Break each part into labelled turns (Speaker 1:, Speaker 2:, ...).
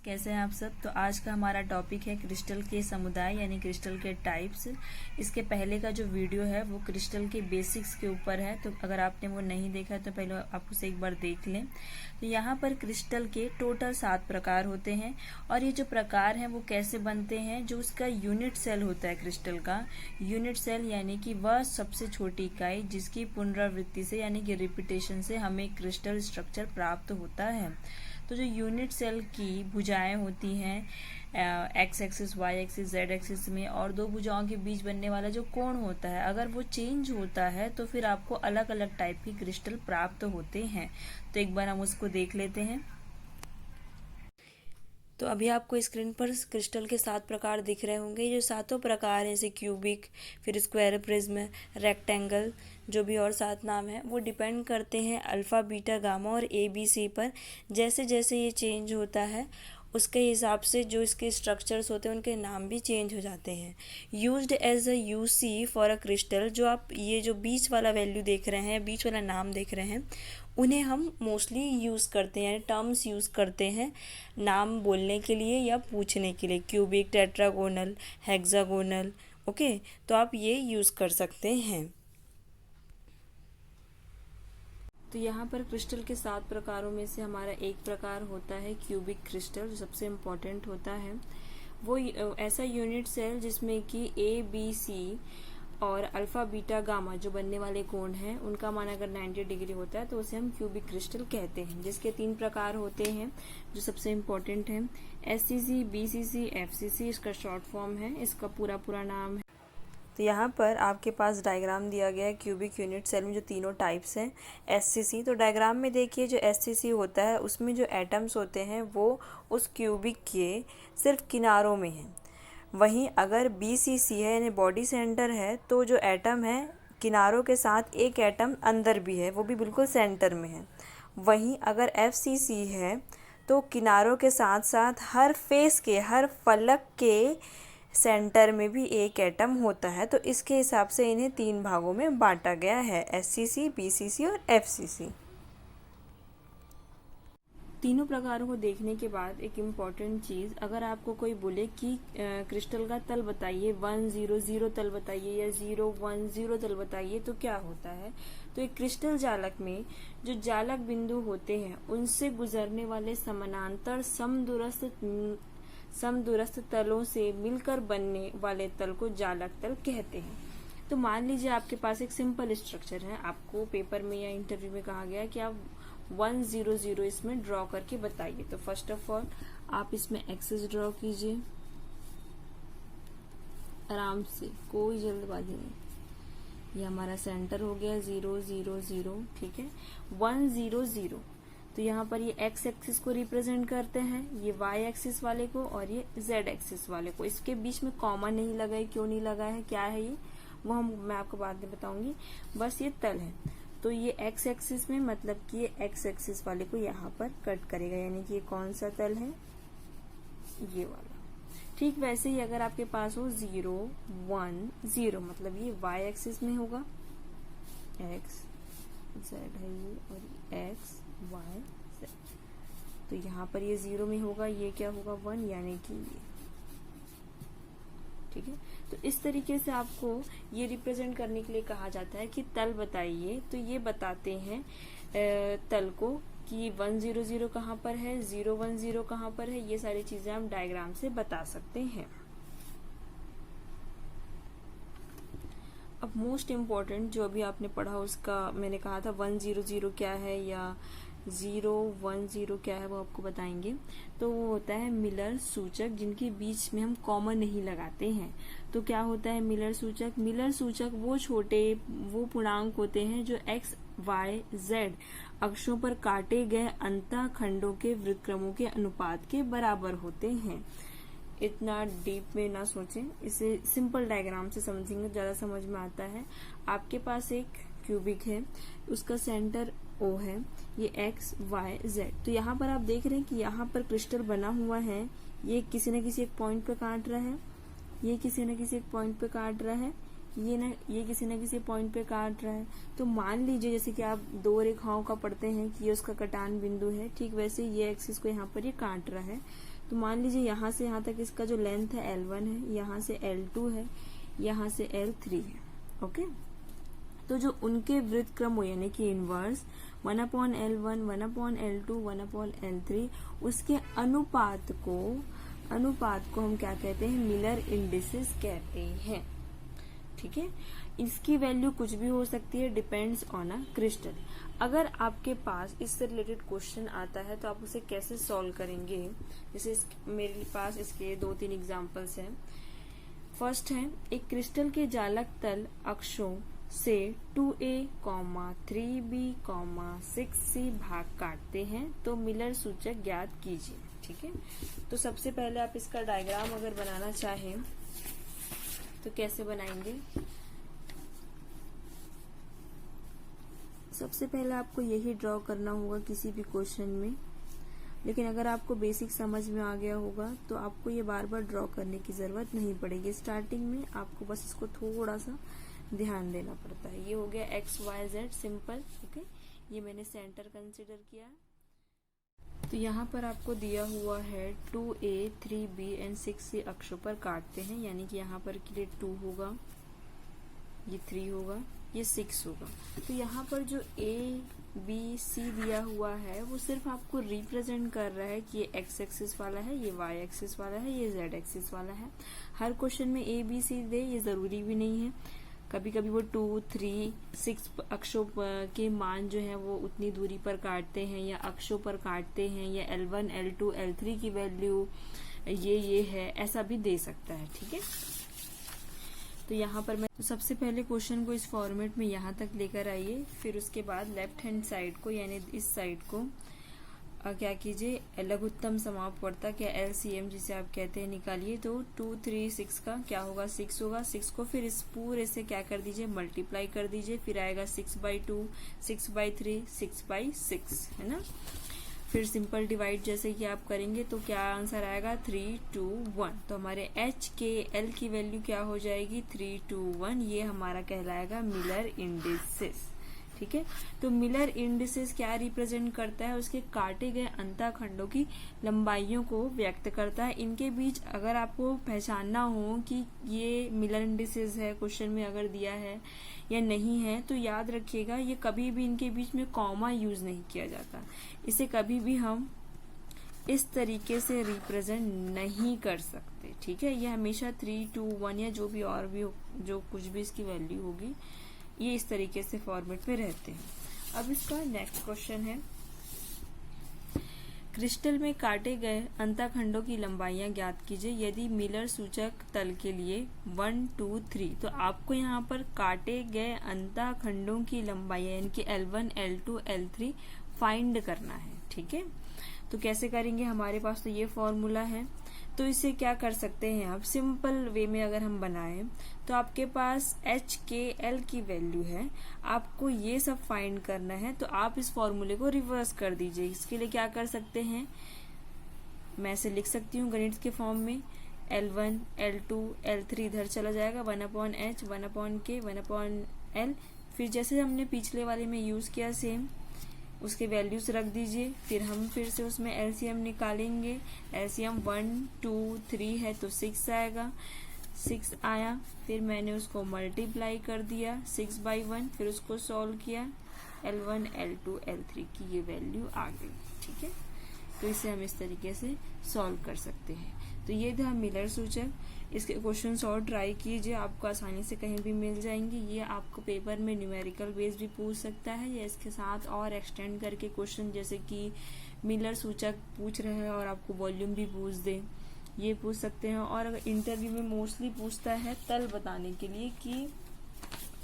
Speaker 1: कैसे हैं आप सब। तो आज का हमारा टॉपिक है क्रिस्टल के समुदाय यानी क्रिस्टल के टाइप्स। इसके पहले का जो वीडियो है वो क्रिस्टल के बेसिक्स के ऊपर है, तो अगर आपने वो नहीं देखा तो पहले आप उसे एक बार देख लें। तो यहाँ पर क्रिस्टल के टोटल 7 प्रकार होते हैं और ये जो प्रकार हैं वो कैसे बनते हैं, जो उसका यूनिट सेल होता है क्रिस्टल का यूनिट सेल यानी कि वह सबसे छोटी इकाई जिसकी पुनरावृत्ति से यानी कि रिपीटेशन से हमें क्रिस्टल स्ट्रक्चर प्राप्त होता है। तो जो यूनिट सेल की भुजाएं होती हैं x axis y axis z axis में और दो भुजाओं के बीच बनने वाला जो कोण होता है, अगर वो चेंज होता है तो फिर आपको अलग अलग टाइप की क्रिस्टल प्राप्त होते हैं। तो एक बार हम उसको देख लेते हैं। तो अभी आपको स्क्रीन पर क्रिस्टल के 7 प्रकार दिख रहे होंगे। ये जो सातों प्रकार हैं जैसे क्यूबिक, फिर स्क्वायर प्रिज्म, रेक्टेंगल, जो भी और 7 नाम हैं वो डिपेंड करते हैं अल्फ़ा बीटा गामा और ए बी सी पर। जैसे जैसे ये चेंज होता है उसके हिसाब से जो इसके स्ट्रक्चर्स होते हैं उनके नाम भी चेंज हो जाते हैं। Used as a U C for a crystal, जो आप ये जो बीच वाला वैल्यू देख रहे हैं, बीच वाला नाम देख रहे हैं, उन्हें हम मोस्टली यूज़ करते हैं, टर्म्स यूज़ करते हैं नाम बोलने के लिए या पूछने के लिए। क्यूबिक, टेट्रागोनल, हेक्सागोनल, ओके, तो आप ये यूज़ कर सकते हैं। तो यहाँ पर क्रिस्टल के 7 प्रकारों में से हमारा एक प्रकार होता है क्यूबिक क्रिस्टल, जो सबसे इम्पोर्टेंट होता है। वो ऐसा यूनिट सेल जिसमें कि ए बी सी और अल्फा बीटा गामा जो बनने वाले कोण हैं उनका मान अगर 90 डिग्री होता है तो उसे हम क्यूबिक क्रिस्टल कहते हैं, जिसके 3 प्रकार होते हैं जो सबसे इम्पोर्टेंट हैं। SCC, BCC, FCC इसका शॉर्ट फॉर्म है, इसका पूरा नाम है। तो यहाँ पर आपके पास डायग्राम दिया गया है क्यूबिक यूनिट सेल में जो तीनों टाइप्स हैं। SCC, तो डायग्राम में देखिए जो SCC होता है उसमें जो एटम्स होते हैं वो उस क्यूबिक के सिर्फ किनारों में हैं। वहीं अगर BCC है यानी बॉडी सेंटर है तो जो एटम है किनारों के साथ एक एटम अंदर भी है, वो भी बिल्कुल सेंटर में है। वहीं अगर FCC है तो किनारों के साथ साथ हर फेस के, हर फलक के सेंटर में भी एक एटम होता है। तो इसके हिसाब से इन्हें 3 भागों में बांटा गया है, SCC, BCC और FCC। तीनों प्रकारों को देखने के बाद एक इम्पॉर्टेंट चीज़, अगर आपको कोई बोले कि क्रिस्टल का तल बताइए, 100 तल बताइए या 010 तल बताइए, तो क्या होता है। तो एक क्रिस्टल जालक में जो जालक बिंदु होते हैं उनसे गुजरने वाले समानांतर समदूरस्थ तलों से मिलकर बनने वाले तल को जालक तल कहते हैं। तो मान लीजिए आपके पास एक सिंपल स्ट्रक्चर है, आपको पेपर में या इंटरव्यू में कहा गया कि आप 100 इसमें ड्रॉ करके बताइए। तो फर्स्ट ऑफ ऑल आप इसमें एक्सिस ड्रॉ कीजिए आराम से, कोई जल्दबाजी नहीं। ये हमारा सेंटर हो गया 000, ठीक है। 100, तो यहाँ पर ये एक्स एक्सिस को रिप्रेजेंट करते हैं, ये वाई एक्सिस वाले को और ये जेड एक्सिस वाले को। इसके बीच में कॉमा नहीं लगा है, क्यों नहीं लगा है, क्या है ये, वो मैं आपको बाद में बताऊंगी। बस ये तल है, तो ये एक्स एक्सिस में मतलब कि ये एक्स एक्सिस वाले को यहाँ पर कट करेगा, यानी कि ये कौन सा तल है, ये वाला। ठीक वैसे ही अगर आपके पास हो 0 1 0 मतलब ये वाई एक्सिस में होगा, एक्स जेड है ये, और एक्स वाई जेड। तो यहाँ पर ये 0 में होगा, ये क्या होगा 1, यानी कि ये, ठीक है। तो इस तरीके से आपको ये रिप्रेजेंट करने के लिए कहा जाता है कि तल बताइए, तो ये बताते हैं तल को कि 100 कहाँ पर है, 010 कहाँ पर है, ये सारी चीजें हम डायग्राम से बता सकते हैं। अब मोस्ट इम्पॉर्टेंट जो अभी आपने पढ़ा उसका मैंने कहा था 100 क्या है या 010 क्या है वो आपको बताएंगे। तो वो होता है मिलर सूचक, जिनके बीच में हम कॉमा नहीं लगाते हैं। तो क्या होता है मिलर सूचक। मिलर सूचक वो पूर्णांक होते हैं जो एक्स वाई जेड अक्षों पर काटे गए अंतः खंडों के वृत्तक्रमों के अनुपात के बराबर होते हैं। इतना डीप में ना सोचें, इसे सिंपल डायग्राम से समझेंगे ज्यादा समझ में आता है। आपके पास एक क्यूबिक है, उसका सेंटर O है, ये एक्स वाई जेड। तो यहाँ पर आप देख रहे हैं कि यहाँ पर क्रिस्टल बना हुआ है, ये किसी न किसी एक पॉइंट पे काट रहा है, ये किसी न किसी एक पॉइंट पे काट रहा है, ये किसी न किसी पॉइंट पे काट रहा है। तो मान लीजिए जैसे कि आप 2 रेखाओं का पढ़ते हैं कि ये उसका कटान बिंदु है, ठीक वैसे ये एक्सिस को यहाँ पर ये काट रहा है। तो मान लीजिए यहाँ से यहाँ तक इसका जो लेंथ है L1 है, यहाँ से L2 है, यहाँ से L3 है। ओके, तो जो उनके वृत्त क्रम हो यानी कि इनवर्स 1/L1, 1/L2, 1/L3, उसके अनुपात को हम क्या कहते हैं, मिलर इंडिसेस कहते हैं। ठीक है, इसकी वैल्यू कुछ भी हो सकती है, डिपेंड्स ऑन अ क्रिस्टल। अगर आपके पास इससे रिलेटेड क्वेश्चन आता है तो आप उसे कैसे सॉल्व करेंगे, जैसे मेरे पास इसके 2-3 एग्जांपल्स हैं। फर्स्ट है, एक क्रिस्टल के जालक तल अक्षों से 2a, 3b, 6c भाग काटते हैं तो मिलर सूचक ज्ञात कीजिए। ठीक है, तो सबसे पहले आप इसका डायग्राम अगर बनाना चाहें तो कैसे बनाएंगे। सबसे पहले आपको यही ड्रॉ करना होगा किसी भी क्वेश्चन में, लेकिन अगर आपको बेसिक समझ में आ गया होगा तो आपको ये बार बार ड्रॉ करने की जरूरत नहीं पड़ेगी। स्टार्टिंग में आपको बस इसको थोड़ा सा ध्यान देना पड़ता है। ये हो गया XYZ सिंपल। ओके, ये मैंने सेंटर कंसिडर किया। तो यहाँ पर आपको दिया हुआ है 2a, 3b एंड 6c अक्षों पर काटते हैं, यानी कि यहाँ पर के लिए 2 होगा, ये 3 होगा, ये 6 होगा। तो यहाँ पर जो A, B, C दिया हुआ है वो सिर्फ आपको रिप्रेजेंट कर रहा है कि ये X एक्सिस वाला है, ये Y एक्सिस वाला है, ये Z एक्सिस वाला है। हर क्वेश्चन में A, B, C दे ये जरूरी भी नहीं है। कभी कभी वो 2, 3, 6 अक्षों के मान जो है वो उतनी दूरी पर काटते हैं या अक्षों पर काटते हैं, या L1, L2, L3 की वैल्यू ये है, ऐसा भी दे सकता है। ठीक है, तो यहाँ पर मैं सबसे पहले क्वेश्चन को इस फॉर्मेट में यहाँ तक लेकर आइए, फिर उसके बाद लेफ्ट हैंड साइड को यानी इस साइड को क्या कीजिए, लघुत्तम समापवर्तक या LCM जिसे आप कहते हैं निकालिए। तो 2, 3, 6 का क्या होगा, 6 होगा। 6 को फिर इस पूरे से क्या कर दीजिए, मल्टीप्लाई कर दीजिए, फिर आएगा 6/2, 6/3, 6/6, है ना। फिर सिंपल डिवाइड जैसे कि आप करेंगे तो क्या आंसर आएगा, 3, 2, 1। तो हमारे H के L की वैल्यू क्या हो जाएगी, 3, 2, 1। ये हमारा कहलाएगा मिलर इंडिसेस। ठीक है, तो मिलर इंडिसेस क्या रिप्रेजेंट करता है, उसके काटे गए अंतःखंडों की लंबाइयों को व्यक्त करता है। इनके बीच अगर आपको पहचानना हो कि ये मिलर इंडिसेस है, क्वेश्चन में अगर दिया है या नहीं है, तो याद रखिएगा ये कभी भी इनके बीच में कॉमा यूज नहीं किया जाता। इसे कभी भी हम इस तरीके से रिप्रेजेंट नहीं कर सकते। ठीक है, ये हमेशा 3, 2, 1 या जो भी और भी जो कुछ भी इसकी वैल्यू होगी ये इस तरीके से फॉर्मेट में रहते हैं। अब इसका नेक्स्ट क्वेश्चन है, क्रिस्टल में काटे गए अंतःखंडों की लंबाइयां ज्ञात कीजिए यदि मिलर सूचक तल के लिए 1, 2, 3। तो आपको यहाँ पर काटे गए अंतःखंडों की लंबाइयां यानी कि L1, L2, L3 फाइंड करना है। ठीक है, तो कैसे करेंगे, हमारे पास तो ये फॉर्मूला है। तो इसे क्या कर सकते हैं आप, सिंपल वे में अगर हम बनाएं तो आपके पास H के L की वैल्यू है, आपको ये सब फाइंड करना है। तो आप इस फॉर्मूले को रिवर्स कर दीजिए। इसके लिए क्या कर सकते हैं, मैं इसे लिख सकती हूँ गणित के फॉर्म में, L1, L2, L3 इधर चला जाएगा, 1/H, 1/K, 1/L। फिर जैसे हमने पिछले वाले में यूज किया सेम उसके वैल्यूज रख दीजिए। फिर हम फिर से उसमें LCM निकालेंगे। LCM 1, 2, 3 है तो 6 आएगा, 6 आया। फिर मैंने उसको मल्टीप्लाई कर दिया 6/1, फिर उसको सॉल्व किया, L1, L2, L3 की ये वैल्यू आ गई। ठीक है, तो इसे हम इस तरीके से सॉल्व कर सकते हैं। तो ये था मिलर सूचक। इसके क्वेश्चंस और ट्राई कीजिए, आपको आसानी से कहीं भी मिल जाएंगे। ये आपको पेपर में न्यूमेरिकल बेस भी पूछ सकता है या इसके साथ और एक्सटेंड करके क्वेश्चन जैसे कि मिलर सूचक पूछ रहे हैं और आपको वॉल्यूम भी पूछ दे, ये पूछ सकते हैं। और अगर इंटरव्यू में मोस्टली पूछता है तल बताने के लिए कि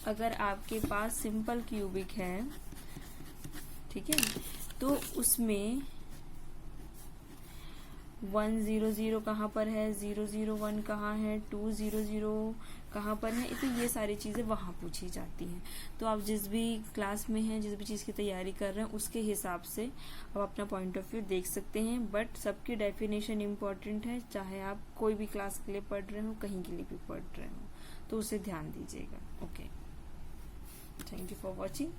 Speaker 1: अगर आपके पास सिंपल क्यूबिक है, ठीक है, तो उसमें 100 कहाँ पर है, 001 कहाँ है, 200 कहाँ पर है, तो ये सारी चीजें वहां पूछी जाती हैं। तो आप जिस भी क्लास में हैं, जिस भी चीज की तैयारी कर रहे हैं उसके हिसाब से आप अपना पॉइंट ऑफ व्यू देख सकते हैं। बट सबकी डेफिनेशन इम्पोर्टेंट है, चाहे आप कोई भी क्लास के लिए पढ़ रहे हो, कहीं के लिए भी पढ़ रहे हो, तो उसे ध्यान दीजिएगा। Okay, thank you for watching.